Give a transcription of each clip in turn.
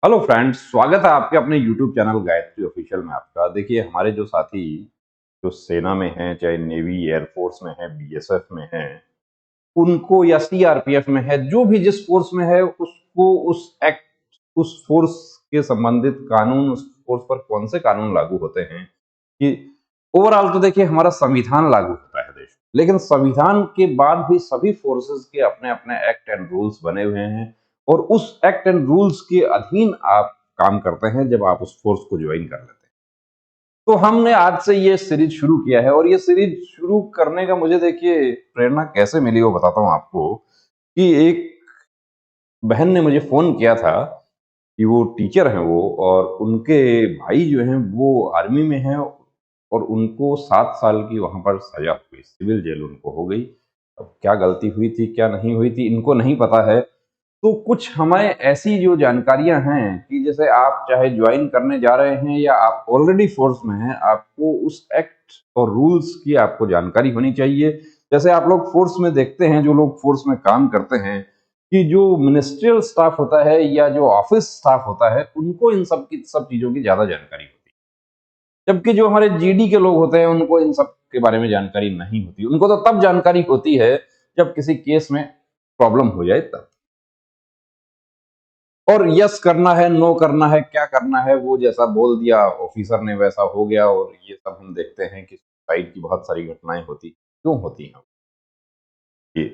Hello friends, स्वागत है आपके अपने यूट्यूब चैनल गायत्री ऑफिशियल में। आपका देखिए, हमारे जो साथी जो सेना में हैं, चाहे नेवी एयरफोर्स में है, बीएसएफ में है, उनको या सीआरपीएफ में है, जो भी जिस फोर्स में है उसको उस एक्ट, उस फोर्स के संबंधित कानून, उस फोर्स पर कौन से कानून लागू होते हैं कि ओवरऑल तो देखिए हमारा संविधान लागू होता है देश में। लेकिन संविधान के बाद भी सभी फोर्सेस के अपने अपने एक्ट एंड रूल्स बने हुए हैं और उस एक्ट एंड रूल्स के अधीन आप काम करते हैं जब आप उस फोर्स को ज्वाइन कर लेते हैं। तो हमने आज से ये सीरीज शुरू किया है और ये सीरीज शुरू करने का मुझे देखिए प्रेरणा कैसे मिली वो बताता हूँ आपको कि एक बहन ने मुझे फोन किया था कि वो टीचर हैं वो, और उनके भाई जो हैं वो आर्मी में हैं और उनको 7 साल की वहाँ पर सज़ा हो गई, सिविल जेल उनको हो गई। अब क्या गलती हुई थी, क्या नहीं हुई थी, इनको नहीं पता है। तो कुछ हमें ऐसी जो जानकारियाँ हैं कि जैसे आप चाहे जॉइन करने जा रहे हैं या आप ऑलरेडी फ़ोर्स में हैं, आपको उस एक्ट और रूल्स की आपको जानकारी होनी चाहिए। जैसे आप लोग फ़ोर्स में देखते हैं, जो लोग फ़ोर्स में काम करते हैं, कि जो मिनिस्ट्रियल स्टाफ होता है या जो ऑफिस स्टाफ होता है, उनको इन सब चीज़ों की ज़्यादा जानकारी होती है। जबकि जो हमारे जीडी के लोग होते हैं, उनको इन सब के बारे में जानकारी नहीं होती। उनको तो तब जानकारी होती है जब किसी केस में प्रॉब्लम हो जाए तब। और यस करना है, नो करना है, क्या करना है, वो जैसा बोल दिया ऑफिसर ने वैसा हो गया। और ये सब हम देखते हैं कि सुसाइड की बहुत सारी घटनाएं होती, क्यों होती हैं ये?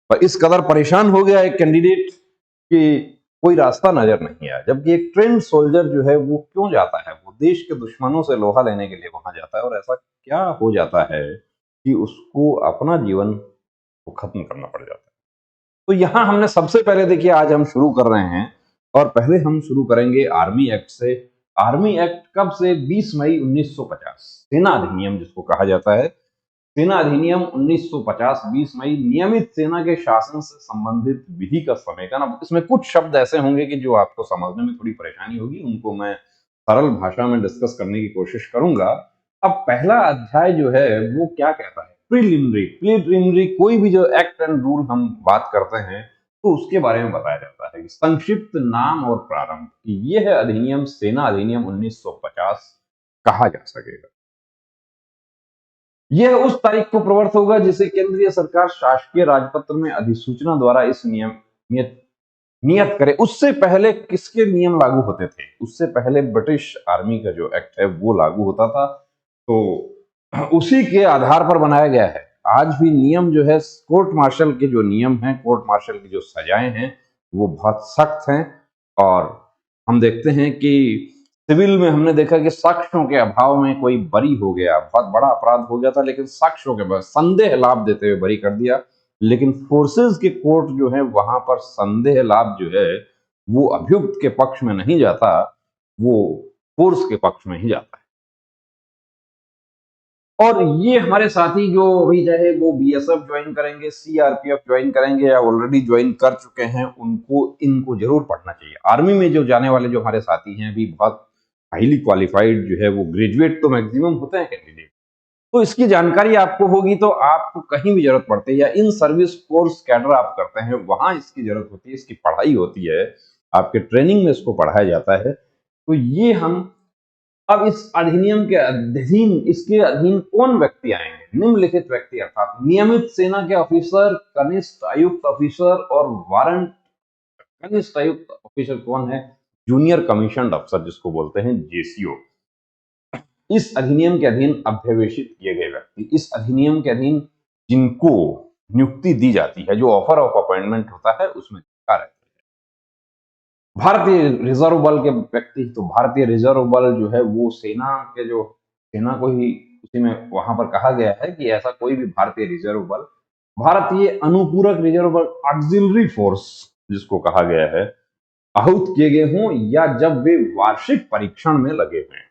और इस कदर परेशान हो गया एक कैंडिडेट कि कोई रास्ता नजर नहीं आया। जबकि एक ट्रेंड सोल्जर जो है वो क्यों जाता है, वो देश के दुश्मनों से लोहा लेने के लिए वहां जाता है। और ऐसा क्या हो जाता है कि उसको अपना जीवन को खत्म करना पड़ जाता है। तो यहाँ हमने सबसे पहले देखिए, आज हम शुरू कर रहे हैं और पहले हम शुरू करेंगे आर्मी एक्ट से। आर्मी एक्ट कब से? 20 मई 1950, सेना अधिनियम जिसको कहा जाता है। सेना अधिनियम 1950, 20 मई, नियमित सेना के शासन से संबंधित विधि का समेकन। अब इसमें कुछ शब्द ऐसे होंगे कि जो आपको समझने में थोड़ी परेशानी होगी, उनको मैं सरल भाषा में डिस्कस करने की कोशिश करूंगा। अब पहला अध्याय जो है वो क्या कहता है? प्रीलिमिनरी। प्रीलिमिनरी कोई भी जो एक्ट एंड रूल हम बात करते हैं तो उसके बारे में बताया जाता है कि संक्षिप्त नाम और प्रारंभ कि यह अधिनियम सेना अधिनियम 1950 कहा जा सकेगा। यह उस तारीख को प्रवर्त होगा जिसे केंद्रीय सरकार शासकीय राजपत्र में अधिसूचना द्वारा इस नियम नियत नियत करे। उससे पहले किसके नियम लागू होते थे? उससे पहले ब्रिटिश आर्मी का जो एक्ट है वो लागू होता था। तो उसी के आधार पर बनाया गया है। आज भी नियम जो है, कोर्ट मार्शल के जो नियम हैं, कोर्ट मार्शल की जो सजाएं हैं, वो बहुत सख्त हैं। और हम देखते हैं कि सिविल में हमने देखा कि साक्ष्यों के अभाव में कोई बरी हो गया, बहुत बड़ा अपराध हो गया था, लेकिन साक्ष्यों के बाद संदेह लाभ देते हुए बरी कर दिया। लेकिन फोर्सेस के कोर्ट जो है वहां पर संदेह लाभ जो है वो अभियुक्त के पक्ष में नहीं जाता, वो फोर्स के पक्ष में ही जाता है। और ये हमारे साथी जो अभी चाहे वो बीएसएफ ज्वाइन करेंगे, सीआरपीएफ ज्वाइन करेंगे या ऑलरेडी ज्वाइन कर चुके हैं, उनको इनको जरूर पढ़ना चाहिए। आर्मी में जो जाने वाले जो हमारे साथी हैं, अभी बहुत हाईली क्वालिफाइड जो है वो ग्रेजुएट तो मैक्सिमम होते हैं कैंडिडेट। तो इसकी जानकारी आपको होगी तो आपको कहीं भी जरूरत पड़ती है या इन सर्विस कोर्स कैडर आप करते हैं वहां इसकी जरूरत होती है, इसकी पढ़ाई होती है, आपके ट्रेनिंग में इसको पढ़ाया जाता है। तो ये हम अब इस अधिनियम के अधीन, इसके अधीन कौन व्यक्ति आएंगे? निम्नलिखित व्यक्ति अर्थात नियमित सेना के ऑफिसर, कनिष्ठ आयुक्त ऑफिसर और वारंट। कनिष्ठ आयुक्त ऑफिसर कौन है? जूनियर कमीशन अफसर जिसको बोलते हैं जेसीओ। इस अधिनियम के अधीन अभ्यवेशित किए गए व्यक्ति, इस अधिनियम के अधीन जिनको नियुक्ति दी जाती है, जो ऑफर ऑफ अपॉइंटमेंट होता है उसमें लिखा रहता है। भारतीय रिजर्व बल के व्यक्ति, तो भारतीय रिजर्व बल जो है वो सेना के जो, सेना को ही उसी में वहां पर कहा गया है कि ऐसा कोई भी भारतीय रिजर्व बल, भारतीय अनुपूरक रिजर्व बल, ऑक्सिलरी फोर्स जिसको कहा गया है, आहूत किए गए हों या जब वे वार्षिक परीक्षण में लगे हुए हैं।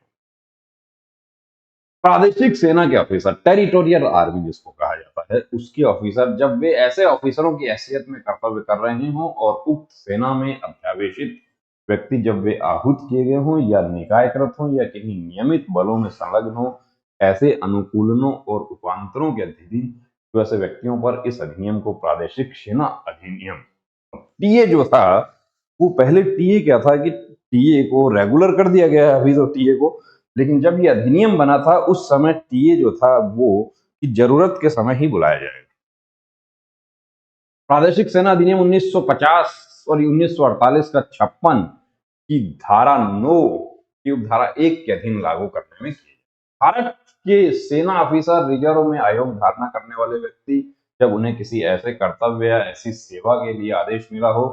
प्रादेशिक सेना के ऑफिसर, टेरिटोरियल आर्मी जिसको कहा जाता है, उसके ऑफिसर जब वे ऐसे ऑफिसरों की हैसियत में कर्तव्य कर रहे हों और उक्त सेना में अत्यावेशित व्यक्ति जब वे आहूत किए गए हों या निकायकृत हों या किन्हीं नियमित बलों में संलग्न हों, ऐसे अनुकूलनों और उपांतरों के अधीन वैसे व्यक्तियों पर इस अधिनियम को प्रादेशिक सेना अधिनियम, टीए जो था वो पहले टीए क्या था कि टीए को रेगुलर कर दिया गया है अभी तो टीए को, लेकिन जब ये अधिनियम बना था उस समय टीए जो था वो कि जरूरत के समय ही बुलाया जाएगा। प्रादेशिक सेना अधिनियम 1950 और 1948 का 56 की धारा 9 की उपधारा 1 के अधीन लागू करने में किए। भारत के सेना ऑफिसर रिजर्व में आयोग धारणा करने वाले व्यक्ति जब उन्हें किसी ऐसे कर्तव्य या ऐसी सेवा के लिए आदेश मिला हो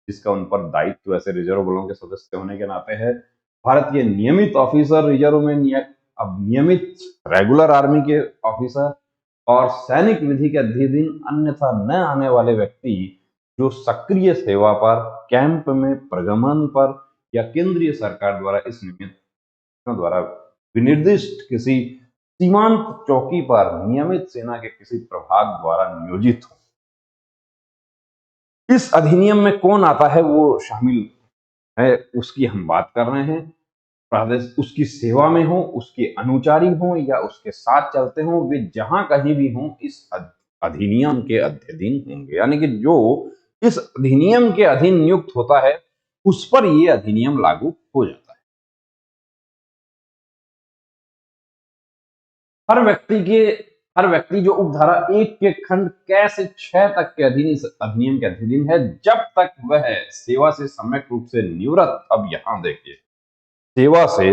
जिसका उन पर दायित्व ऐसे रिजर्व बलों के सदस्य होने के नाते है। भारतीय नियमित ऑफिसर रिजर्व में अब नियमित रेगुलर आर्मी के ऑफिसर और सैनिक विधि के अधीन अन्यथा न आने वाले व्यक्ति जो सक्रिय सेवा पर, कैंप में, प्रगमन पर या केंद्रीय सरकार द्वारा इस निमित्त द्वारा विनिर्दिष्ट किसी सीमांत चौकी पर नियमित सेना के किसी प्रभाग द्वारा नियोजित हो। इस अधिनियम में कौन आता है वो शामिल है, उसकी हम बात कर रहे हैं। प्रादेश उसकी सेवा में हो, उसके अनुचारी हो या उसके साथ चलते हो, वे जहां कहीं भी हों इस अधिनियम के अधीन होंगे। यानी कि जो इस अधिनियम के अधीन नियुक्त होता है उस पर यह अधिनियम लागू हो जाता है। हर व्यक्ति जो उपधारा 1 के खंड क से 6 तक के अधीन इस अधिनियम के अधीन है जब तक वह सेवा से सम्यक रूप से निवृत्त, अब यहां देखिए, सेवा से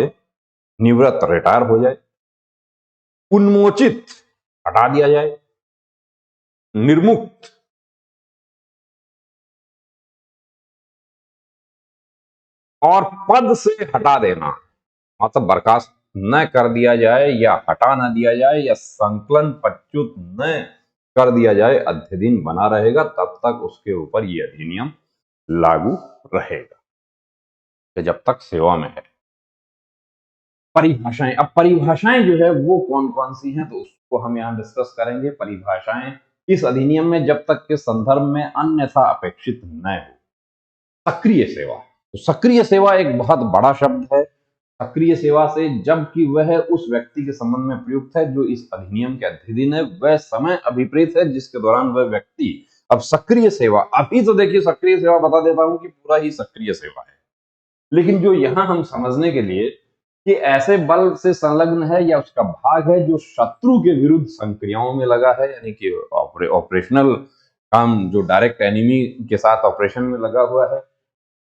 निवृत्त रिटायर हो जाए, उन्मोचित हटा दिया जाए, निर्मुक्त और पद से हटा देना, मतलब बर्खास्त न कर दिया जाए या हटा न दिया जाए या संकलन पच्युत न कर दिया जाए, अध्ययन बना रहेगा तब तक उसके ऊपर यह अधिनियम लागू रहेगा जब तक सेवा में है। परिभाषाएं, अब परिभाषाएं जो है वो कौन कौन सी हैं तो उसको हम यहां डिस्कस करेंगे। परिभाषाएं इस अधिनियम में जब तक के संदर्भ में अन्यथा अपेक्षित न हो। सक्रिय सेवा, तो सक्रिय सेवा एक बहुत बड़ा शब्द है। सक्रिय सेवा से जबकि वह उस व्यक्ति के संबंध में प्रयुक्त है जो इस अधिनियम के अधीन है, वह समय अभिप्रेत है जिसके दौरान वह व्यक्ति, अब सक्रिय सेवा, अभी तो देखिए सक्रिय सेवा बता देता हूं कि पूरा ही सक्रिय सेवा है, लेकिन जो यहां हम समझने के लिए कि ऐसे बल से संलग्न है या उसका भाग है जो शत्रु के विरुद्ध संक्रियाओं में लगा है, यानी कि ऑपरेशनल काम, जो डायरेक्ट एनिमी के साथ ऑपरेशन में लगा हुआ है,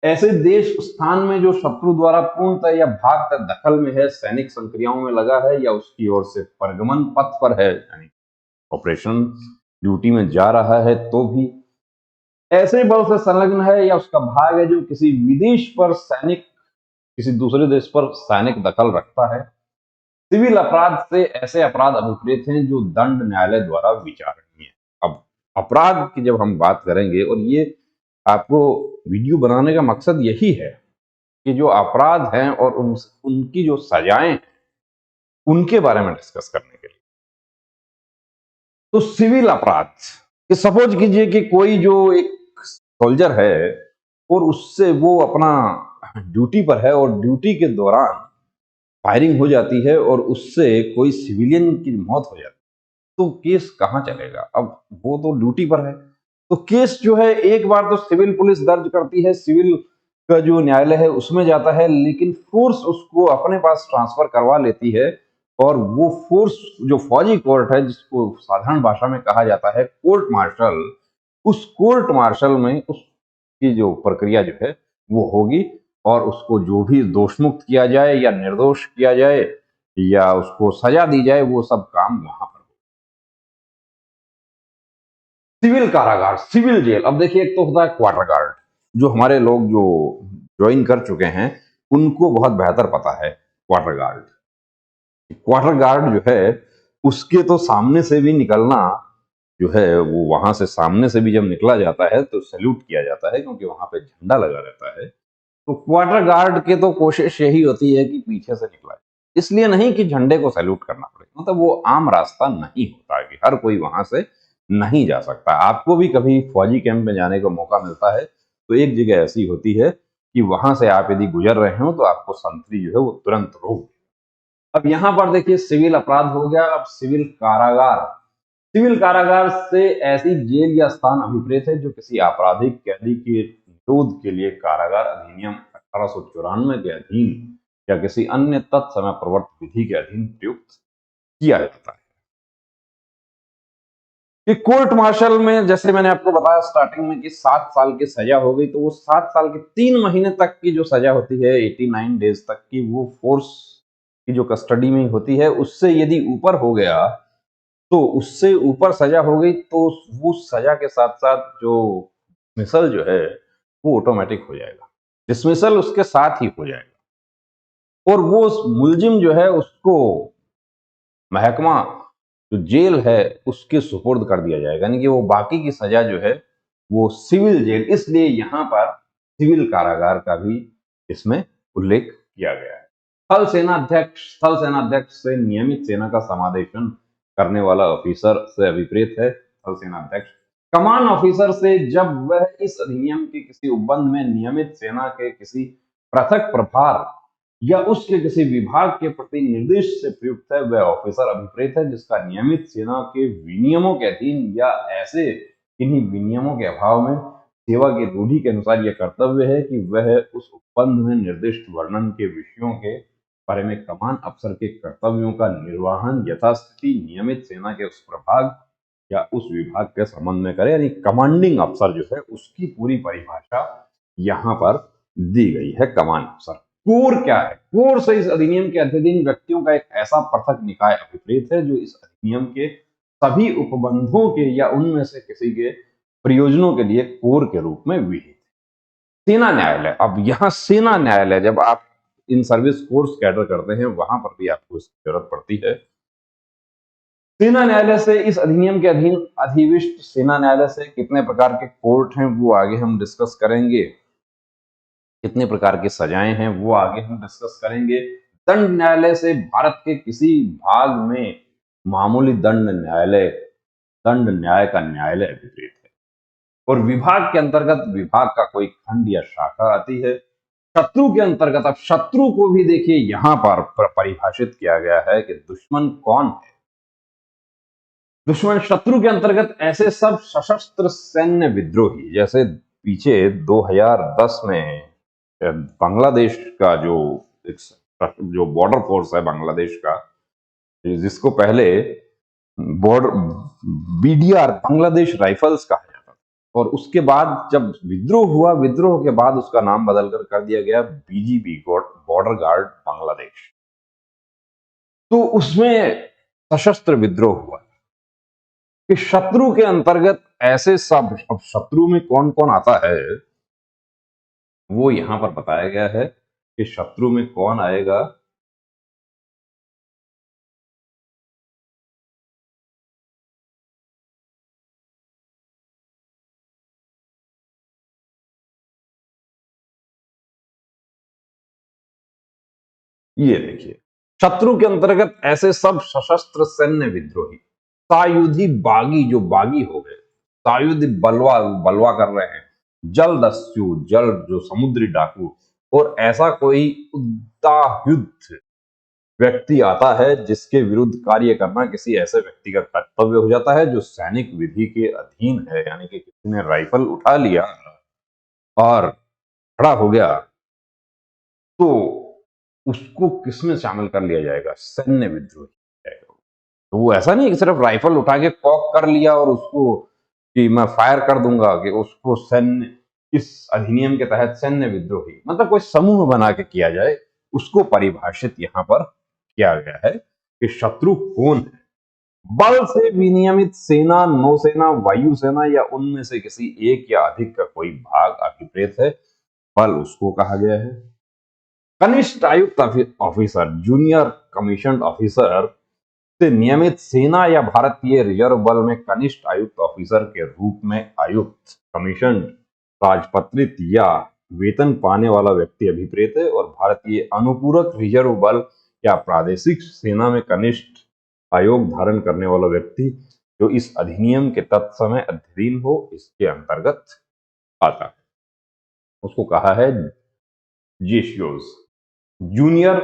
ऐसे देश स्थान में जो शत्रु द्वारा पूर्णतः या भागतः दखल में है, सैनिक संक्रियाओं में लगा है या उसकी ओर से परगमन पथ पर है, यानी ऑपरेशन ड्यूटी में जा रहा है, तो भी ऐसे बल से संलग्न है या उसका भाग है जो किसी विदेश पर सैनिक, किसी दूसरे देश पर सैनिक दखल रखता है। सिविल अपराध से ऐसे अपराध अभिप्रेत हैं जो दंड न्यायालय द्वारा विचारणीय है। अब अपराध की जब हम बात करेंगे, और ये आपको वीडियो बनाने का मकसद यही है कि जो अपराध हैं और उनकी जो सजाएं हैं उनके बारे में डिस्कस करने के लिए। तो सिविल अपराध, सपोज कीजिए कि कोई जो एक सोल्जर है और उससे वो अपना ड्यूटी पर है और ड्यूटी के दौरान फायरिंग हो जाती है और उससे कोई सिविलियन की मौत हो जाती है, तो केस कहां चलेगा? अब वो तो ड्यूटी पर है, तो केस जो है एक बार तो सिविल पुलिस दर्ज करती है, सिविल का जो न्यायालय है उसमें जाता है, लेकिन फोर्स उसको अपने पास ट्रांसफर करवा लेती है और वो फोर्स जो फौजी कोर्ट है, जिसको साधारण भाषा में कहा जाता है कोर्ट मार्शल, उस कोर्ट मार्शल में उसकी जो प्रक्रिया जो है वो होगी और उसको जो भी दोषमुक्त किया जाए या निर्दोष किया जाए या उसको सजा दी जाए, वो सब काम वहां पर। सिविल कारागार, सिविल जेल, अब देखिए एक तो होता है क्वार्टर गार्ड, जो हमारे लोग जो ज्वाइन कर चुके हैं उनको बहुत बेहतर पता है। क्वार्टर गार्ड, क्वार्टर गार्ड जो है उसके तो सामने से भी निकलना जो है, वो वहां से सामने से भी जब निकला जाता है तो सैल्यूट किया जाता है क्योंकि वहां पे झंडा लगा रहता है। तो क्वार्टर गार्ड के तो कोशिश यही होती है कि पीछे से निकला जाए, इसलिए नहीं कि झंडे को सैल्यूट करना पड़े, मतलब वो आम रास्ता नहीं होता कि हर कोई वहां से नहीं जा सकता। आपको भी कभी फौजी कैंप में जाने का मौका मिलता है तो एक जगह ऐसी होती है कि वहां से आप यदि गुजर रहे हो तो आपको संतरी जो है वो तुरंत रोक। अब यहां पर देखिए सिविल अपराध हो गया। अब सिविल कारागार, सिविल कारागार से ऐसी जेल या स्थान अभिप्रेत है जो किसी आपराधिक कैदी के निरोध के लिए कारागार अधिनियम 1894 के अधीन या किसी अन्य तत्समय प्रवर्तित विधि के अधीन प्रयुक्त किया जाता है। कि कोर्ट मार्शल में जैसे मैंने आपको बताया स्टार्टिंग में कि 7 साल की सजा हो गई, तो वो 7 साल के 3 महीने तक की जो सजा होती है 89 डेज तक की, वो फोर्स की जो कस्टडी में होती है, उससे यदि ऊपर हो गया तो उससे ऊपर सजा हो गई तो वो सजा के साथ साथ जो डिसमिसल जो है वो ऑटोमेटिक हो जाएगा, डिसमिसल उसके साथ ही हो जाएगा और वो उस मुलजिम जो है उसको महकमा जो जेल है उसके सुपुर्द कर दिया जाएगा, यानी कि वो बाकी की सजा जो है वो सिविल जेल, इसलिए यहां पर सिविल कारागार का भी इसमें उल्लेख किया गया है। थल सेनाध्यक्ष से नियमित सेना का समादेशन करने वाला ऑफिसर से अभिप्रेत है थल सेनाध्यक्ष। कमान ऑफिसर से जब वह इस अधिनियम के किसी उपबंध में नियमित सेना के किसी पृथक प्रभार या उसके किसी विभाग के प्रति निर्देश से प्रयुक्त है, वह ऑफिसर अभिप्रेत है जिसका नियमित सेना के विनियमों के अधीन या ऐसे किन्हीं विनियमों के अभाव में सेवा की रूढ़ि के अनुसार यह कर्तव्य है कि वह उस उपबंध में निर्दिष्ट वर्णन के विषयों के बारे में कमान अफसर के कर्तव्यों का निर्वहन यथास्थिति नियमित सेना के उस प्रभाग या उस विभाग के संबंध में करे, यानी कमांडिंग अफसर जो है उसकी पूरी परिभाषा यहाँ पर दी गई है। कमान अफसर कोर क्या है? कोर से इस अधिनियम के अधीन व्यक्तियों का एक ऐसा पृथक निकाय अभिप्रेत है जो इस अधिनियम के सभी उपबंधों के या उनमें से किसी के प्रयोजनों के लिए कोर के रूप में विहित। सेना न्यायालय, अब यहां सेना न्यायालय जब आप इन सर्विस कोर्स कैडर करते हैं वहां पर भी आपको इसकी जरूरत पड़ती है। सेना न्यायालय से इस अधिनियम के अधीन अधिविष्ट सेना न्यायालय से कितने प्रकार के कोर्ट हैं वो आगे हम डिस्कस करेंगे, कितने प्रकार की सजाएं हैं वो आगे हम डिस्कस करेंगे। दंड न्यायालय से भारत के किसी भाग में मामूली दंड न्याय का न्यायालय अभिप्रेत है और विभाग के अंतर्गत विभाग का कोई खंड या शाखा आती है। शत्रु के अंतर्गत, अब शत्रु को भी देखिए यहां पर परिभाषित किया गया है कि दुश्मन कौन है। दुश्मन शत्रु के अंतर्गत ऐसे सब सशस्त्र सैन्य विद्रोही, जैसे पीछे 2010 में बांग्लादेश का जो बॉर्डर फोर्स है बांग्लादेश का, जिसको पहले बॉर्डर बीडीआर बांग्लादेश राइफल्स कहा जाता था और उसके बाद जब विद्रोह हुआ, विद्रोह के बाद उसका नाम बदलकर कर दिया गया बीजीबी बॉर्डर गार्ड बांग्लादेश। तो उसमें सशस्त्र विद्रोह हुआ कि शत्रु के अंतर्गत ऐसे सब, अब शत्रु में कौन कौन आता है वो यहां पर बताया गया है कि शत्रु में कौन आएगा। ये देखिए, शत्रु के अंतर्गत ऐसे सब सशस्त्र सैन्य विद्रोही, सायुधी बागी, जो बागी हो गए, सायुधी बलवा कर रहे हैं, जलदस्यु जल जो समुद्री डाकू, और ऐसा कोई उद्दायुद्ध व्यक्ति आता है जिसके विरुद्ध कार्य करना किसी ऐसे व्यक्ति का कर्तव्य हो जाता है जो सैनिक विधि के अधीन है, यानी कि किसी ने राइफल उठा लिया और खड़ा हो गया तो उसको किसमें शामिल कर लिया जाएगा? सैन्य विद्रोही जाएगा। तो वो ऐसा नहीं कि सिर्फ राइफल उठा के कॉक कर लिया और उसको कि मैं फायर कर दूंगा, कि उसको सैन्य, इस अधिनियम के तहत सैन्य विद्रोही मतलब कोई समूह बना के किया जाए, उसको परिभाषित यहां पर किया गया है कि शत्रु कौन है। बल से विनियमित सेना, नौसेना, वायुसेना या उनमें से किसी एक या अधिक का कोई भाग अभिप्रेत है, बल उसको कहा गया है। कनिष्ठ आयुक्त ऑफिसर, जूनियर कमीशन ऑफिसर से नियमित सेना या भारतीय रिजर्व बल में कनिष्ठ आयुक्त ऑफिसर के रूप में आयुक्त, कमीशन, राजपत्रित या वेतन पाने वाला व्यक्ति अभिप्रेत है और भारतीय अनुपूरक रिजर्व बल या प्रादेशिक सेना में कनिष्ठ आयोग धारण करने वाला व्यक्ति जो इस अधिनियम के तत्समय अधीन हो इसके अंतर्गत आता है। उसको कहा है जेशियोज, जूनियर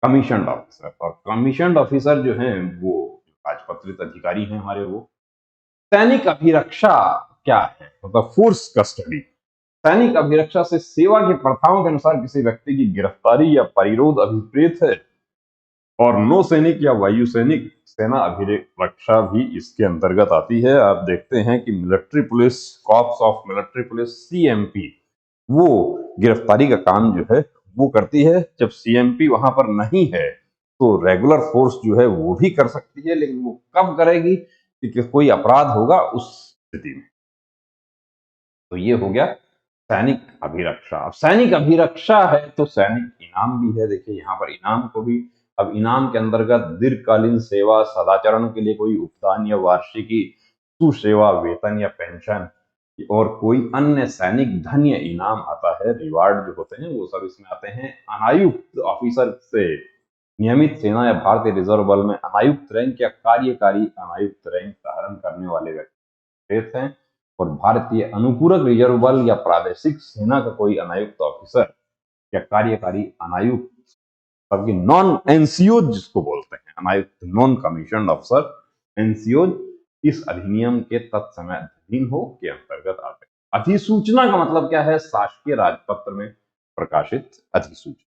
कमीशन ऑफिसर। और कमीशन ऑफिसर जो हैं वो राजपत्रित अधिकारी हैं हमारे। वो सैनिक अभिरक्षा क्या है, मतलब फोर्स कस्टडी, सैनिक अभिरक्षा से सेवा की प्रथाओं के अनुसार किसी व्यक्ति की गिरफ्तारी या परिरोध अभिप्रेत है, और नौ सैनिक या वायु सैनिक सेना अभिरक्षा भी इसके अंतर्गत आती है। आप देखते हैं कि military police, corps of military police, CMP, वो गिरफ्तारी का काम जो है वो करती है। जब सीएमपी वहां पर नहीं है तो रेगुलर फोर्स जो है वो भी कर सकती है, लेकिन वो कब करेगी कि कोई अपराध होगा उस स्थिति में। तो ये हो गया सैनिक अभिरक्षा। अब सैनिक अभिरक्षा है तो सैनिक इनाम भी है। देखिए यहाँ पर इनाम को भी, अब इनाम के अंतर्गत दीर्घकालीन सेवा, सदाचरण के लिए कोई उपदान या वार्षिकी, सुसेवा वेतन या पेंशन, और कोई अन्य सैनिक धन या इनाम आता है। रिवार्ड जो होते हैं वो सब इसमें आते हैं। अनायुक्त ऑफिसर से नियमित सेना या भारतीय रिजर्व बल में अनायुक्त रैंक या कार्यकारी अनायुक्त रैंक धारण करने वाले व्यक्ति हैं, और भारतीय अनुपूरक रिजर्व बल या प्रादेशिक सेना का कोई अनायुक्त ऑफिसर या कार्यकारी अनायुक्त, सबकी नॉन एनसीओ जिसको बोलते हैं, अनायुक्त नॉन कमीशन अफसर, एनसीओ, इस अधिनियम के तत्समय अधीन हो के अंतर्गत आते हैं। अधिसूचना का मतलब क्या है? शासकीय राजपत्र में प्रकाशित अधिसूचना।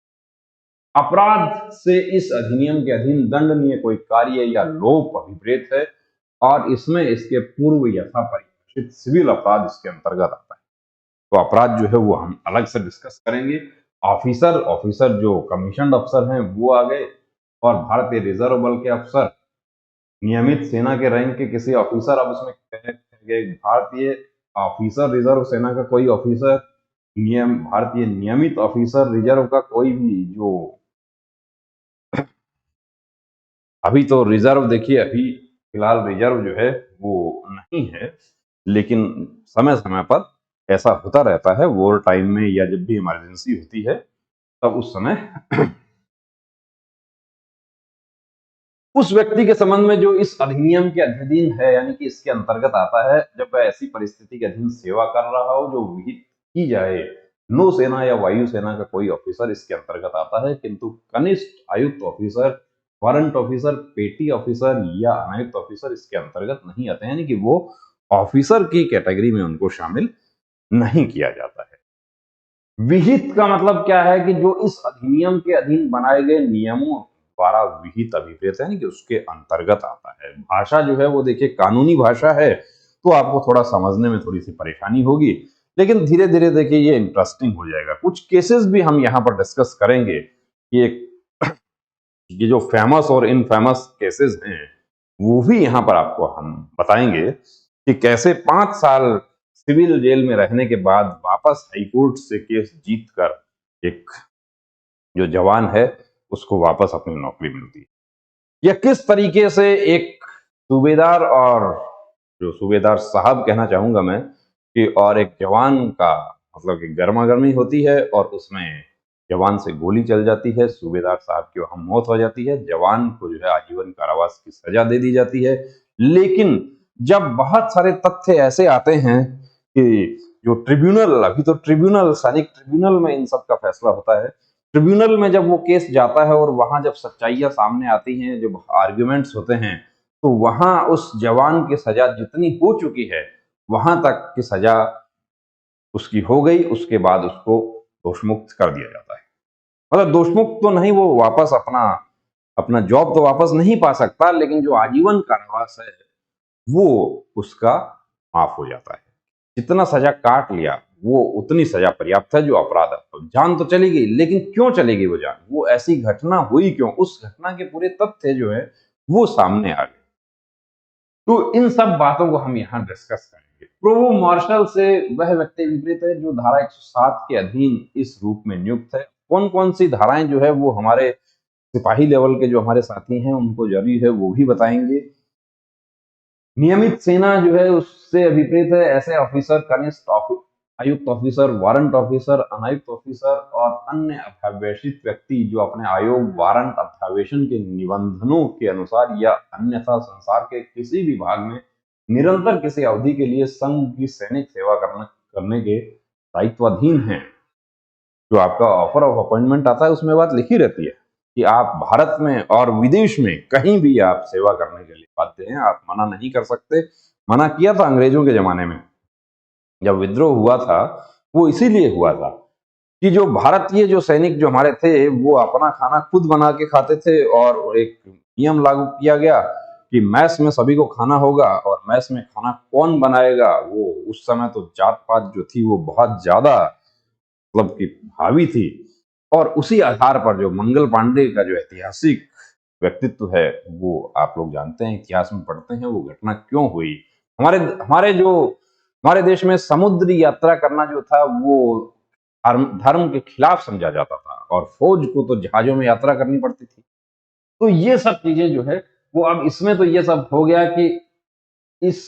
अपराध से इस अधिनियम के अधीन दंडनीय कोई कार्य या लोप अभिप्रेत है, और इसमें इसके पूर्व यथा परिभाषित सिविल अपराध इसके अंतर्गत आता है। तो अपराध जो है वो हम अलग से डिस्कस करेंगे। ऑफिसर जो कमीशन अफसर हैं वो आ गए, और भारतीय रिजर्व बल के अफसर, नियमित सेना के रैंक के किसी ऑफिसर, अब उसमें भारतीय ऑफिसर रिजर्व सेना का कोई ऑफिसर, भारतीय नियमित ऑफिसर रिजर्व का कोई भी, जो अभी तो रिजर्व देखिए, अभी फिलहाल रिजर्व जो है वो नहीं है, लेकिन समय समय पर ऐसा होता रहता है, वॉर टाइम में या जब भी इमरजेंसी होती है तब उस समय उस व्यक्ति के संबंध में जो इस अधिनियम के अधीन है, यानी कि इसके अंतर्गत आता है, जब वह ऐसी परिस्थिति के अधीन सेवा कर रहा हो जो विहित की जाए, नौसेना या वायुसेना का कोई ऑफिसर इसके अंतर्गत आता है, किंतु कनिष्ठ आयुक्त ऑफिसर, वारंट ऑफिसर, पेटी ऑफिसर या अनायुक्त ऑफिसर इसके अंतर्गत नहीं आते हैं, यानी कि वो ऑफिसर की कैटेगरी में उनको शामिल नहीं किया जाता है। विहित का मतलब क्या है? कि जो इस अधिनियम के अधीन बनाए गए नियमों द्वारा विहित अभिप्रेत है, कि उसके अंतर्गत आता है। भाषा जो है वो देखिए कानूनी भाषा है, तो आपको थोड़ा समझने में थोड़ी सी परेशानी होगी, लेकिन धीरे धीरे देखिए ये इंटरेस्टिंग हो जाएगा। कुछ केसेस भी हम यहाँ पर डिस्कस करेंगे कि ये जो फेमस और इनफेमस केसेस हैं वो भी यहाँ पर आपको हम बताएंगे कि कैसे 5 साल सिविल जेल में रहने के बाद वापस हाईकोर्ट से केस जीतकर एक जो जवान है उसको वापस अपनी नौकरी मिलती है, या किस तरीके से एक सूबेदार, और जो सूबेदार साहब कहना चाहूंगा मैं, कि और एक जवान का मतलब कि गर्मा गर्मी होती है, और उसमें जवान से गोली चल जाती है, सूबेदार साहब की वहां मौत हो जाती है, जवान को जो है आजीवन कारावास की सजा दे दी जाती है। लेकिन जब बहुत सारे तथ्य ऐसे आते हैं कि जो ट्रिब्यूनल, अभी तो ट्रिब्यूनल, सैनिक ट्रिब्यूनल में इन सब का फैसला होता है, ट्रिब्यूनल में जब वो केस जाता है और वहां जब सच्चाइयां सामने आती हैं, जब आर्ग्यूमेंट्स होते हैं, तो वहां उस जवान की सजा जितनी हो चुकी है वहां तक की सजा उसकी हो गई, उसके बाद उसको दोषमुक्त कर दिया जाता है। मतलब दोषमुक्त तो नहीं, वो वापस अपना अपना जॉब तो वापस नहीं पा सकता, लेकिन जो आजीवन कारावास है वो उसका माफ हो जाता है। जितना सजा काट लिया वो उतनी सजा पर्याप्त है। जो अपराध है, तो जान तो चली गई, लेकिन क्यों चली गई वो जान, वो ऐसी घटना हुई क्यों, उस घटना के पूरे तथ्य जो है वो सामने आ गए। तो इन सब बातों को हम यहाँ डिस्कस करेंगे। प्रोवो मार्शल से वह व्यक्ति विपरीत है जो धारा 107 के अधीन इस रूप में नियुक्त है। कौन कौन सी धाराएं जो है वो हमारे सिपाही लेवल के जो हमारे साथी हैं उनको जरूरी है वो भी बताएंगे। नियमित सेना जो है उससे अभिप्रेत है ऐसे ऑफिसर, कनिष्ठ आयुक्त ऑफिसर, वारंट ऑफिसर, अनायुक्त ऑफिसर और अन्य अध्यावेशित व्यक्ति जो अपने आयोग, वारंट, अध्यावेशन के निबंधनों के अनुसार या अन्यथा संसार के किसी भी भाग में निरंतर किसी अवधि के लिए संघ की सैनिक सेवा करने के दायित्वाधीन हैं। जो आपका ऑफर ऑफ अपॉइंटमेंट आता है उसमें बात लिखी रहती है कि आप भारत में और विदेश में कहीं भी आप सेवा करने के लिए बाध्य हैं, आप मना नहीं कर सकते। मना किया था अंग्रेजों के जमाने में, जब विद्रोह हुआ था वो इसीलिए हुआ था कि जो भारतीय जो सैनिक जो हमारे थे वो अपना खाना खुद बना के खाते थे, और एक नियम लागू किया गया कि मैस में सभी को खाना होगा, और मैस में खाना कौन बनाएगा, वो उस समय तो जात पात जो थी वो बहुत ज्यादा मतलब कि हावी थी। और उसी आधार पर जो मंगल पांडे का जो ऐतिहासिक व्यक्तित्व है वो आप लोग जानते हैं, इतिहास में पढ़ते हैं वो घटना क्यों हुई। हमारे हमारे जो हमारे देश में समुद्री यात्रा करना जो था वो धर्म के खिलाफ समझा जाता था, और फौज को तो जहाजों में यात्रा करनी पड़ती थी। तो ये सब चीजें जो है वो अब इसमें तो ये सब हो गया कि इस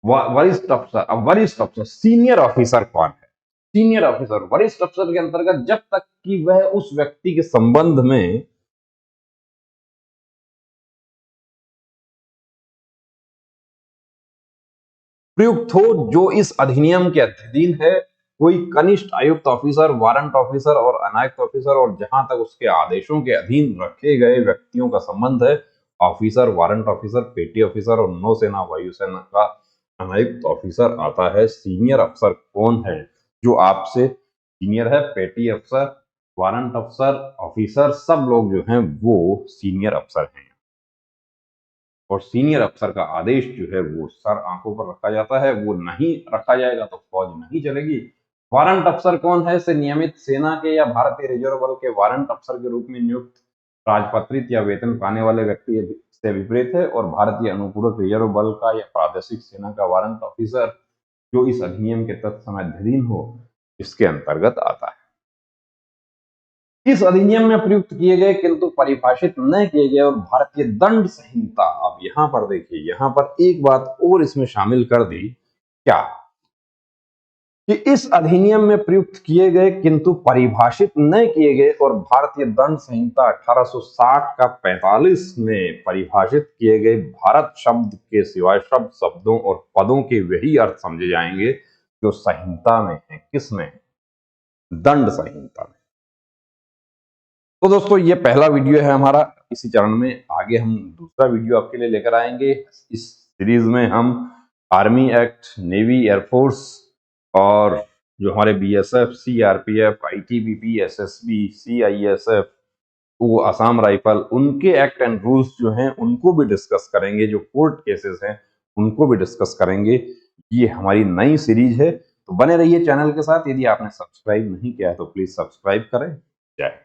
वरिष्ठ अफसर सीनियर ऑफिसर कौन है। सीनियर ऑफिसर वरिष्ठ अफसर के अंतर्गत जब तक कि वह उस व्यक्ति के संबंध में प्रयुक्त हो जो इस अधिनियम के अधीन है, कोई कनिष्ठ आयुक्त ऑफिसर, वारंट ऑफिसर और अनायुक्त ऑफिसर, और जहां तक उसके आदेशों के अधीन रखे गए व्यक्तियों का संबंध है, ऑफिसर, वारंट ऑफिसर, पेटी ऑफिसर और नौसेना वायुसेना का अनायुक्त ऑफिसर आता है। सीनियर अफसर कौन है? जो आपसे सीनियर है, पेटी अफसर, वारंट अफसर, ऑफिसर, सब लोग जो हैं वो सीनियर अफसर हैं। और सीनियर अफसर का आदेश जो है वो सर आंखों पर रखा जाता है, वो नहीं रखा जाएगा तो फौज नहीं चलेगी। वारंट अफसर कौन है? से नियमित सेना के या भारतीय रिजर्व बल के वारंट अफसर के रूप में नियुक्त राजपत्रित या वेतन पाने वाले व्यक्ति से विपरीत है, और भारतीय अनुपूरक रिजर्व बल का या प्रादेशिक सेना का वारंट ऑफिसर जो इस अधिनियम के तहत समाधान हो, इसके अंतर्गत आता है। इस अधिनियम में प्रयुक्त किए गए किंतु परिभाषित न किए गए और भारतीय दंड संहिता, अब यहां पर देखिए, यहां पर एक बात और इसमें शामिल कर दी क्या, कि इस अधिनियम में प्रयुक्त किए गए किंतु परिभाषित न किए गए और भारतीय दंड संहिता 1860 का 45 में परिभाषित किए गए भारत शब्द के सिवाय शब्द, शब्दों और पदों के वही अर्थ समझे जाएंगे जो संहिता में है। किसमें? दंड संहिता में। तो दोस्तों ये पहला वीडियो है हमारा इसी चरण में। आगे हम दूसरा वीडियो आपके लिए लेकर आएंगे। इस सीरीज में हम आर्मी एक्ट, नेवी, एयरफोर्स और जो हमारे BSF, CRPF, ITBP, SSB, CISF, वो असम राइफल, उनके एक्ट एंड रूल्स जो हैं उनको भी डिस्कस करेंगे। जो कोर्ट केसेस हैं उनको भी डिस्कस करेंगे। ये हमारी नई सीरीज है, तो बने रहिए चैनल के साथ। यदि आपने सब्सक्राइब नहीं किया है तो प्लीज सब्सक्राइब करें। जय